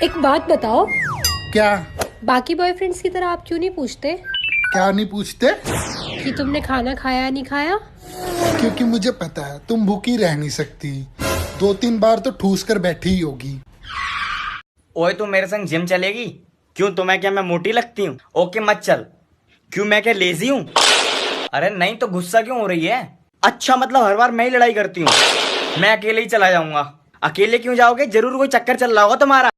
एक बात बताओ, क्या? बाकी बॉयफ्रेंड्स की तरह आप क्यों नहीं पूछते क्या नहीं पूछते? कि तुमने खाना खाया नहीं खाया? क्योंकि मुझे पता है तुम भूखी रह नहीं सकती, 2-3 बार तो ठूस कर बैठी ही होगी। ओए तू मेरे संग जिम चलेगी? क्यों तुम्हें क्या मैं मोटी लगती हूँ? ओके मत चल। क्यों मैं क्या लेजी हूँ? अरे नहीं तो गुस्सा क्यों हो रही है? अच्छा मतलब हर बार मैं ही लड़ाई करती हूँ। मैं अकेले ही चला जाऊंगा। अकेले क्यों जाओगे? जरूर कोई चक्कर चल रहा होगा तुम्हारा।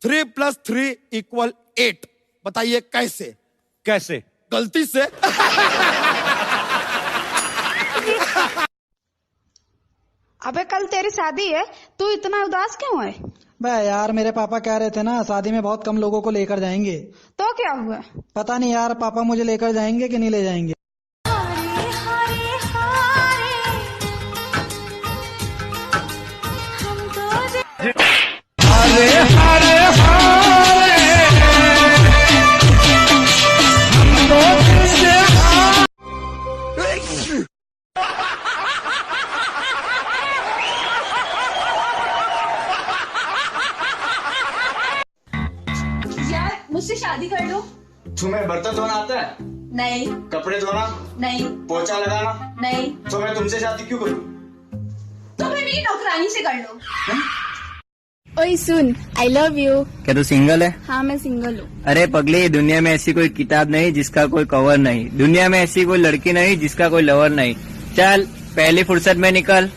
3 + 3 = 8। बताइए कैसे? कैसे? गलती से। अबे कल तेरी शादी है, तू इतना उदास क्यों है? बे यार, मेरे पापा कह रहे थे ना शादी में बहुत कम लोगों को लेकर जाएंगे। तो क्या हुआ? पता नहीं यार, पापा मुझे लेकर जाएंगे कि नहीं ले जाएंगे। यार मुझसे शादी कर लो। तुम्हें बर्तन धोना आता है? नहीं। कपड़े धोना? नहीं। पोछा लगाना? नहीं। तो मैं तुमसे शादी क्यों करूं? तो फिर मेरी नौकरानी से कर लो। ओए सुन, आई लव यू। क्या तू सिंगल है? हाँ मैं सिंगल हूँ। अरे पगली, दुनिया में ऐसी कोई किताब नहीं जिसका कोई कवर नहीं। दुनिया में ऐसी कोई लड़की नहीं जिसका कोई लवर नहीं। चल पहली फुर्सत में निकल।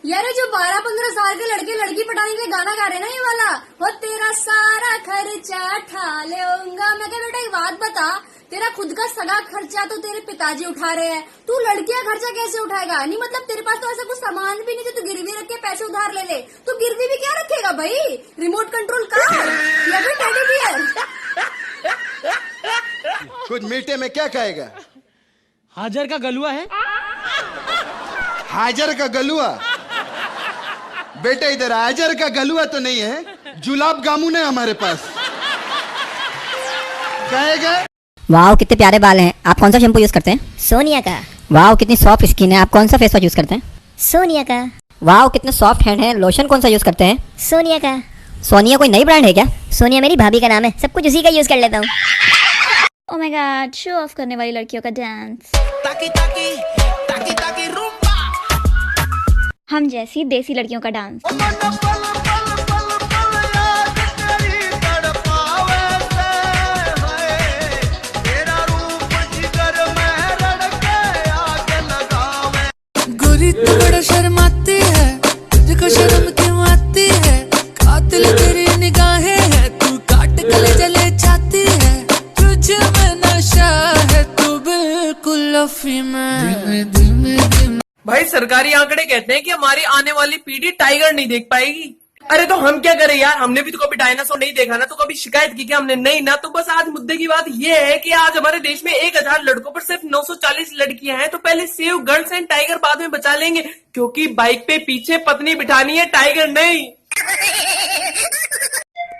यार जो 12-15 साल के लड़के लड़की पटाने के लिए गाना गा रहे ना, ये वाला, वो तेरा सारा खर्चा ठा लेऊंगा। मैं क्या बेटा एक बात बता, तेरा खुद का सगा खर्चा तो तेरे पिताजी उठा रहे हैं, तू लड़कियां खर्चा कैसे उठाएगा? नहीं मतलब तेरे पास तो ऐसा कुछ सामान भी नहीं जो तू गिरवी रख के पैसे उधार ले ले। तू गिरवी भी क्या रखेगा भाई? रिमोट कंट्रोल कार या फिर टेडी बियर? कुछ मीठे में क्या कहेगा? हाजर का गलुआ है। हाजर का गलुआ? बेटे इधर हाजर का गलुआ तो नहीं है, जुलाब जामुन है हमारे पास। कहेगा? वाह कितने प्यारे बाल हैं। आप कौन सा शैम्पू यूज करते हैं? सोनिया का। वाह कितनी सॉफ्ट स्किन है। आप कौन सा फेस वॉश यूज करते हैं? सोनिया का। वाह कितने सॉफ्ट हैंड हैं। लोशन कौन सा यूज करते हैं? सोनिया का। सोनिया कोई नई ब्रांड है क्या? सोनिया मेरी भाभी का नाम है, सब कुछ उसी का यूज कर लेता हूँ। Oh my God, show off करने वाली लड़कियों का डांस। ताकी ताकी ताकी ताकी रूम्बा। हम जैसी देसी लड़कियों का डांस। गोरी तू बड़ा शर्माती है, तुझको शर्म क्यों आती है? कातिल तेरी निगाहें है, तू काट गले जले जाती है। तुझे में नशा है, तू बिल्कुल अफीम है। भाई सरकारी आंकड़े कहते हैं कि हमारी आने वाली पीढ़ी टाइगर नहीं देख पाएगी। अरे तो हम क्या करें यार, हमने भी तो कभी डायनासोर नहीं देखा ना, तो कभी शिकायत की क्या हमने? नहीं ना। तो बस आज मुद्दे की बात ये है कि आज हमारे देश में 1000 लड़कों पर सिर्फ 940 लड़कियां हैं। तो पहले सेव गर्ल्स एंड टाइगर बाद में बचा लेंगे, क्योंकि बाइक पे पीछे पत्नी बिठानी है, टाइगर नहीं।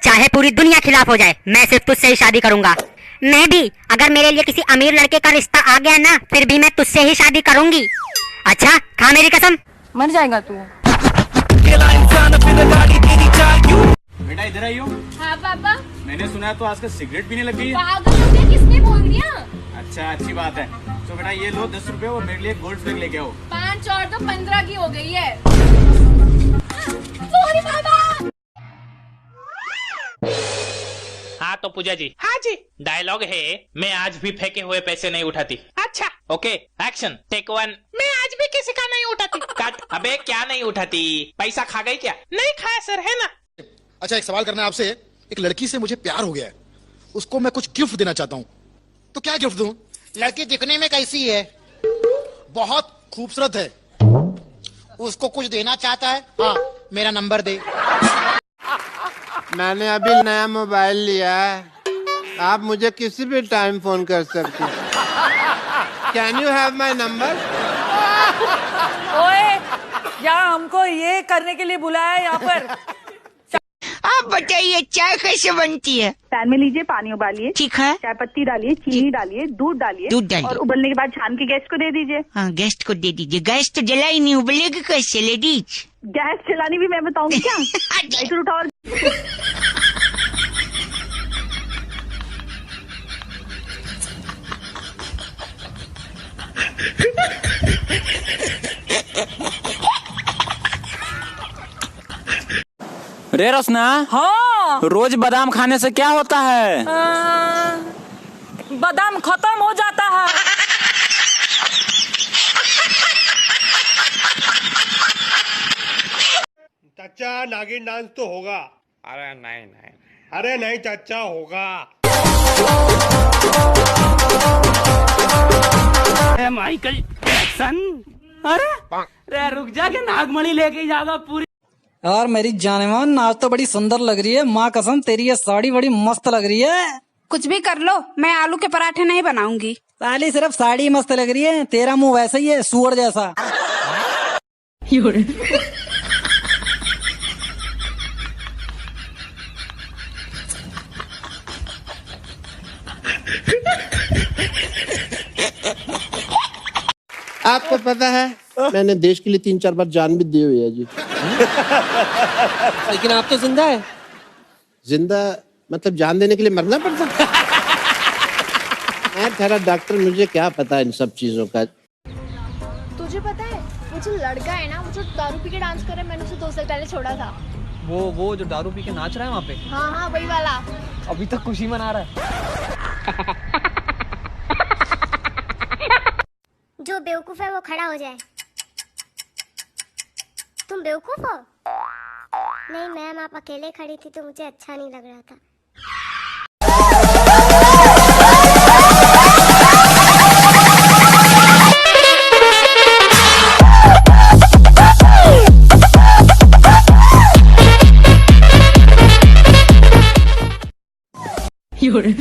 चाहे पूरी दुनिया खिलाफ हो जाए, मैं सिर्फ तुझसे ही शादी करूंगा। मैं भी, अगर मेरे लिए किसी अमीर लड़के का रिश्ता आ गया ना, फिर भी मैं तुझसे ही शादी करूंगी। अच्छा खा मेरी कसम। मर जाएगा तू। बेटा इधर आइयो। हाँ पापा। मैंने सुना है तो आजकल सिगरेट पीने लग गई है। पागल हो गया, किसने बोल दिया? अच्छा अच्छी बात है। तो बेटा ये लो 10 रुपए और मेरे लिए गोल्ड फ्लैग लेके आओ। 5 और तो 15 की हो गई है। सॉरी पापा। हाँ तो पूजा जी। हाँ जी। डायलॉग है, मैं आज भी फेंके हुए पैसे नहीं उठाती। अच्छा ओके एक्शन टेक 1। मैं आज भी किसी का नहीं उठाती। कट। अबे क्या नहीं उठाती? पैसा खा गई क्या? नहीं खाया सर, है ना। अच्छा एक सवाल करना है आपसे। एक लड़की से मुझे प्यार हो गया है, उसको मैं कुछ गिफ्ट देना चाहता हूँ, तो क्या गिफ्ट दूं? लड़की दिखने में कैसी है? बहुत खूबसूरत है। उसको कुछ देना चाहता है? हाँ मेरा नंबर दे। मैंने अभी नया मोबाइल लिया है, आप मुझे किसी भी टाइम फोन कर सकते हैं। Can you have my number? ओए, क्या हमको ये करने के लिए बुलाया है यहाँ पर? आप बताइए चाय कैसे बनती है? पैन में लीजिए, पानी उबालिए, ठीक है, चाय पत्ती डालिए, चीनी डालिए, दूध डालिए और उबलने के बाद छान के गेस्ट को दे दीजिए। हाँ, गेस्ट को दे दीजिए। गैस तो जला ही नहीं, उबलेगी कैसे लेडीज? गैस चलानी भी मैं बताऊंगी क्या? लाइटर उठाओ और रे रोशना, हाँ, रोज बादाम खाने से क्या होता है? बादाम खत्म हो जाता है। चाचा नागिन डांस तो होगा? अरे नहीं नहीं, अरे नहीं चाचा, होगा। Michael Jackson. अरे रुक जा के नागमणि लेके जाएगा पूरी। यार मेरी जानेमान, आज तो बड़ी सुंदर लग रही है, माँ कसम तेरी ये साड़ी बड़ी मस्त लग रही है। कुछ भी कर लो, मैं आलू के पराठे नहीं बनाऊंगी। साली सिर्फ साड़ी मस्त लग रही है, तेरा मुंह वैसा ही है, सुअर जैसा। आपको पता है मैंने देश के लिए 3-4 बार जान भी दी हुई है जी। लेकिन आप तो जिंदा है। जिंदा मतलब जान देने के लिए मरना पड़ता? मैं ठहरा डॉक्टर, मुझे क्या पता इन सब चीजों का। तुझे पता है वो जो लड़का है ना, वो जो दारू पी के डांस कर रहा है, मैंने उसे 2 साल पहले छोड़ा था। वो जो दारू पी के नाच रहा है वहाँ पे? हाँ हाँ, वही वाला। अभी तक खुशी मना रहा है। जो बेवकूफ है वो खड़ा हो जाए। तुम बेवकूफ हो? नहीं मैम, आप अकेले खड़ी थी तो मुझे अच्छा नहीं लग रहा था। You're